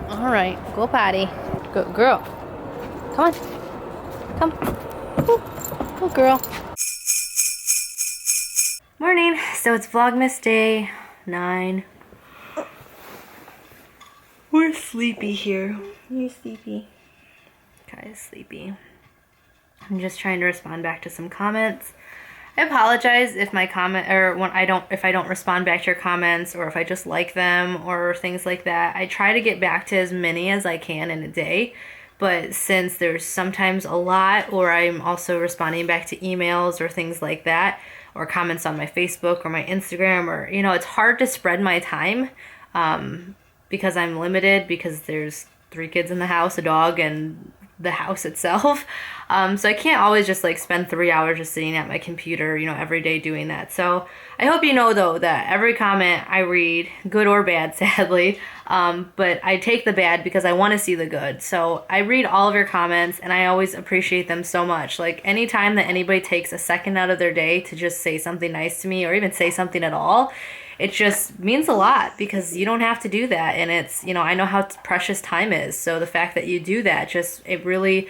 right. Go potty. Go, girl. Come on. Come. Ooh. Go, girl. Morning. So it's Vlogmas day 9. We're sleepy here. You're sleepy. Kai's sleepy. I'm just trying to respond back to some comments. I apologize if my comment, or if I don't respond back to your comments, or if I just like them or things like that. I try to get back to as many as I can in a day, but since there's sometimes a lot, or I'm also responding back to emails or things like that, or comments on my Facebook or my Instagram, or it's hard to spread my time because I'm limited, because there's 3 kids in the house, a dog, and the house itself. So I can't always just like spend 3 hours just sitting at my computer, every day doing that. So I hope you know though that every comment I read, good or bad, sadly, but I take the bad because I want to see the good. So I read all of your comments and I always appreciate them so much. Like anytime that anybody takes a second out of their day to just say something nice to me, or even say something at all, it just means a lot, because you don't have to do that. And it's, I know how precious time is. So the fact that you do that, it really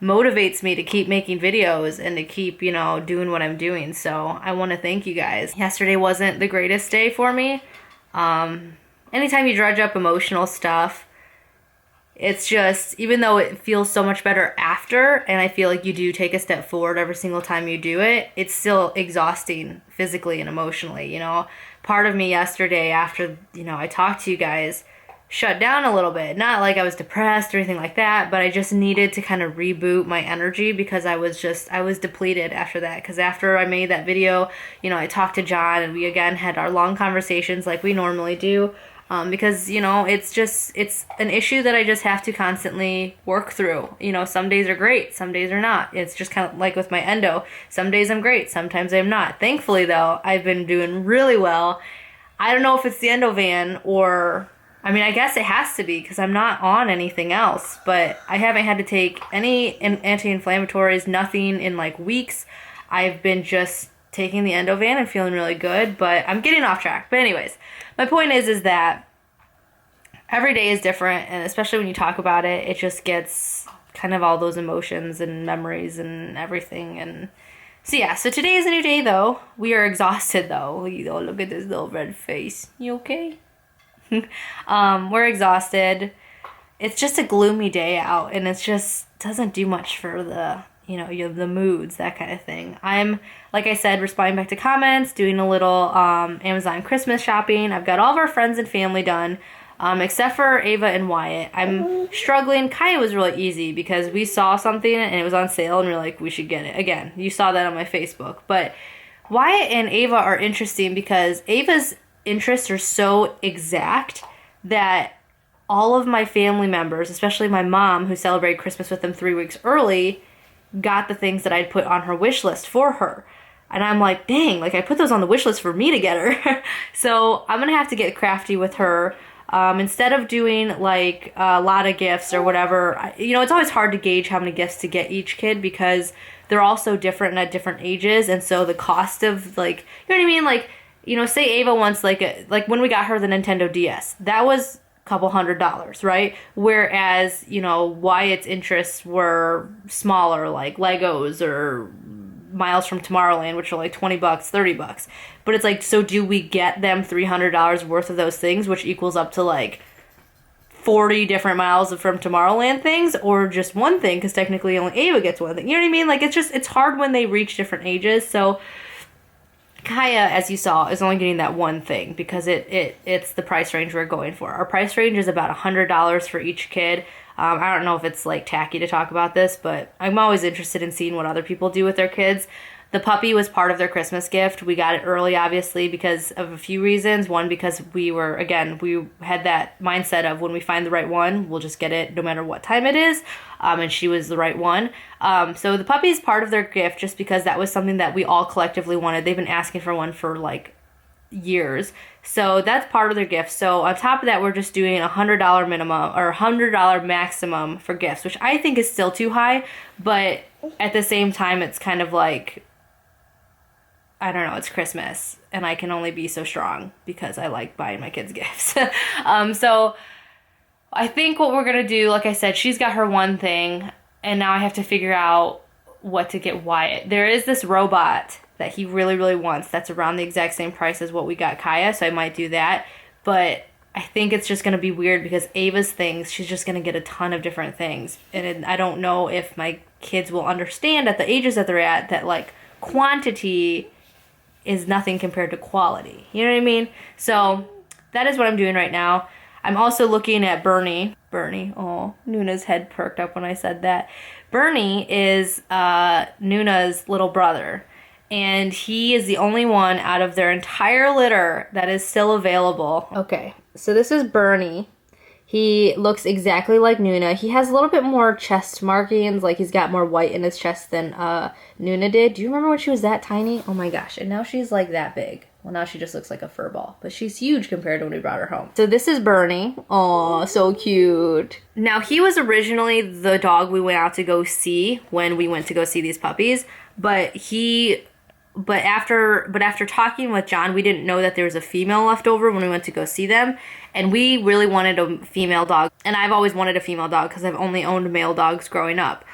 motivates me to keep making videos and to keep, doing what I'm doing. So I want to thank you guys. Yesterday wasn't the greatest day for me. Anytime you dredge up emotional stuff, it's just, even though it feels so much better after, and I feel like you do take a step forward every single time you do it, it's still exhausting physically and emotionally, Part of me yesterday after, I talked to you guys, shut down a little bit. Not like I was depressed or anything like that, but I just needed to kind of reboot my energy, because I was depleted after that. Because after I made that video, I talked to John, and we again had our long conversations like we normally do. Because, it's an issue that I just have to constantly work through. Some days are great, some days are not. It's just kind of like with my endo. Some days I'm great, sometimes I'm not. Thankfully, though, I've been doing really well. I don't know if it's the endo van, or, I guess it has to be, because I'm not on anything else. But I haven't had to take any anti-inflammatories, nothing in like weeks. I've been just taking the endo van and feeling really good, but I'm getting off track. But anyways, my point is that every day is different, and especially when you talk about it, it just gets kind of all those emotions and memories and everything. And so yeah, so today is a new day though. We are exhausted though. Look at this little red face. You okay? We're exhausted. It's just a gloomy day out, and it just doesn't do much for the the moods, that kind of thing. I'm, like I said, responding back to comments, doing a little Amazon Christmas shopping. I've got all of our friends and family done, except for Ava and Wyatt. I'm struggling. Kaya was really easy, because we saw something and it was on sale, and we were like, we should get it. Again, you saw that on my Facebook. But Wyatt and Ava are interesting, because Ava's interests are so exact that all of my family members, especially my mom, who celebrated Christmas with them 3 weeks early, got the things that I'd put on her wish list for her. And I'm like, dang, like I put those on the wish list for me to get her. So I'm gonna have to get crafty with her. Instead of doing like a lot of gifts or whatever, it's always hard to gauge how many gifts to get each kid, because they're all so different and at different ages. And so the cost of, like, you know what I mean? Like, say Ava wants like when we got her the Nintendo DS, that was couple $100s, right? Whereas, Wyatt's interests were smaller, like Legos or Miles from Tomorrowland, which are like $20, $30. But it's like, so do we get them $300 worth of those things, which equals up to like 40 different Miles from Tomorrowland things, or just one thing? Because technically only Ava gets one thing. You know what I mean? Like, it's hard when they reach different ages. So Kaya, as you saw, is only getting that one thing, because it's the price range we're going for. Our price range is about $100 for each kid. I don't know if it's like tacky to talk about this, but I'm always interested in seeing what other people do with their kids. The puppy was part of their Christmas gift. We got it early, obviously, because of a few reasons. One, because we had that mindset of when we find the right one, we'll just get it no matter what time it is. And she was the right one. So the puppy is part of their gift, just because that was something that we all collectively wanted. They've been asking for one for like years. So that's part of their gift. So on top of that, we're just doing $100 minimum or $100 maximum for gifts, which I think is still too high. But at the same time, it's kind of like, I don't know, it's Christmas, and I can only be so strong because I like buying my kids gifts. So I think what we're gonna do, like I said, she's got her one thing, and now I have to figure out what to get Wyatt. There is this robot that he really, really wants that's around the exact same price as what we got Kaya, so I might do that. But I think it's just gonna be weird because Ava's things, she's just gonna get a ton of different things. And I don't know if my kids will understand at the ages that they're at that, like, quantity is nothing compared to quality. You know what I mean? So that is what I'm doing right now. I'm also looking at Bernie. Bernie, oh, Nuna's head perked up when I said that. Bernie is Nuna's little brother. And he is the only one out of their entire litter that is still available. Okay, so this is Bernie. He looks exactly like Nuna. He has a little bit more chest markings, like he's got more white in his chest than Nuna did. Do you remember when she was that tiny? Oh my gosh, and now she's like that big. Well, now she just looks like a fur ball, but she's huge compared to when we brought her home. So this is Bernie. Oh, so cute. Now, he was originally the dog we went out to go see when we went to go see these puppies, but after talking with John, we didn't know that there was a female left over when we went to go see them, and we really wanted a female dog, and I've always wanted a female dog because I've only owned male dogs growing up.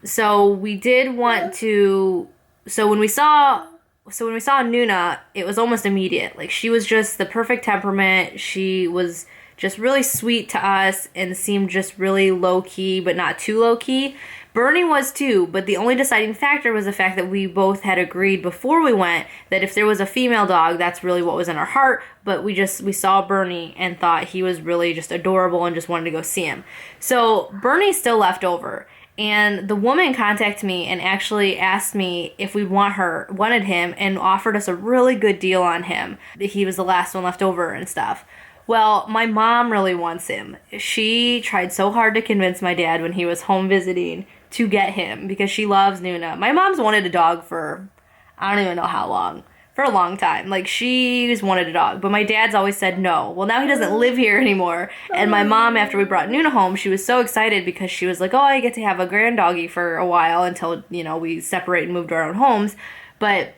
So we did want to, so when we saw Nuna, it was almost immediate. Like, she was just the perfect temperament. She was just really sweet to us and seemed just really low-key, but not too low-key. Bernie was too, but the only deciding factor was the fact that we both had agreed before we went that if there was a female dog, that's really what was in our heart, but we saw Bernie and thought he was really just adorable and just wanted to go see him. So Bernie's still left over. And the woman contacted me and actually asked me if we wanted him, and offered us a really good deal on him. He was the last one left over and stuff. Well, my mom really wants him. She tried so hard to convince my dad when he was home visiting to get him because she loves Nuna. My mom's wanted a dog for, I don't even know how long. For a long time. Like, she's wanted a dog, but my dad's always said no. Well, now he doesn't live here anymore, and my mom, after we brought Nuna home, she was so excited because she was like, oh, I get to have a grand doggy for a while until, you know, we separate and move to our own homes. But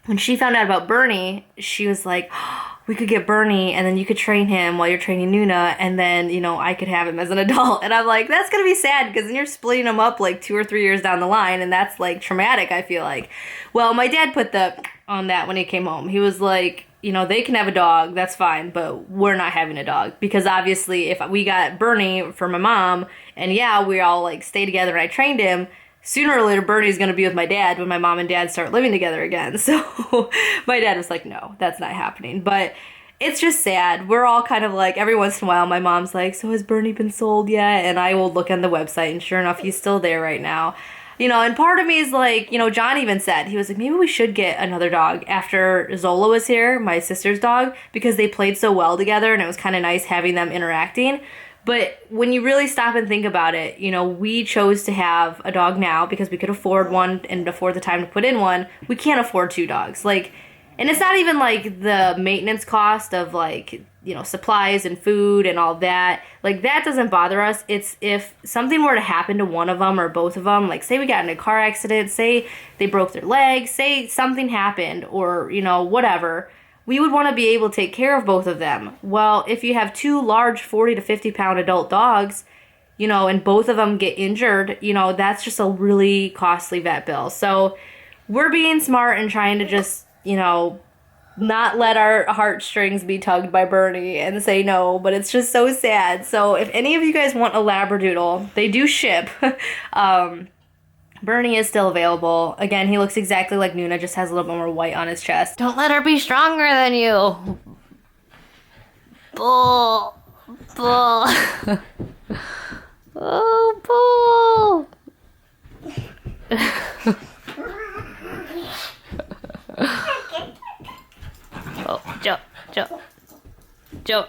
when she found out about Bernie, she was like, oh, we could get Bernie, and then you could train him while you're training Nuna, and then, you know, I could have him as an adult. And I'm like, that's gonna be sad, because then you're splitting him up like 2 or 3 years down the line, and that's like traumatic, I feel like. Well, my dad put the on that when he came home. He was like, you know, they can have a dog, that's fine, but we're not having a dog. Because obviously, if we got Bernie for my mom, and yeah, we all like stay together and I trained him, sooner or later Bernie's gonna be with my dad when my mom and dad start living together again. So my dad was like, no, that's not happening. But it's just sad. We're all kind of like, every once in a while, my mom's like, so has Bernie been sold yet? And I will look on the website, and sure enough, he's still there right now. You know, and part of me is like, you know, John even said, he was like, maybe we should get another dog after Zola was here, my sister's dog, because they played so well together, and it was kind of nice having them interacting. But when you really stop and think about it, you know, we chose to have a dog now because we could afford one and afford the time to put in one. We can't afford 2 dogs. Like, and it's not even like the maintenance cost of like, you know, supplies and food and all that. Like, that doesn't bother us. It's if something were to happen to one of them or both of them, like say we got in a car accident, say they broke their leg, say something happened, or, you know, whatever, we would want to be able to take care of both of them. Well, if you have 2 large 40 to 50 pound adult dogs, you know, and both of them get injured, you know, that's just a really costly vet bill. So we're being smart and trying to just, you know, not let our heartstrings be tugged by Bernie and say no, but it's just so sad. So if any of you guys want a Labradoodle, they do ship. Bernie is still available. Again, he looks exactly like Nuna, just has a little bit more white on his chest. Don't let her be stronger than you. Bull. Bull. Oh, bull. Oh, jump, jump, jump.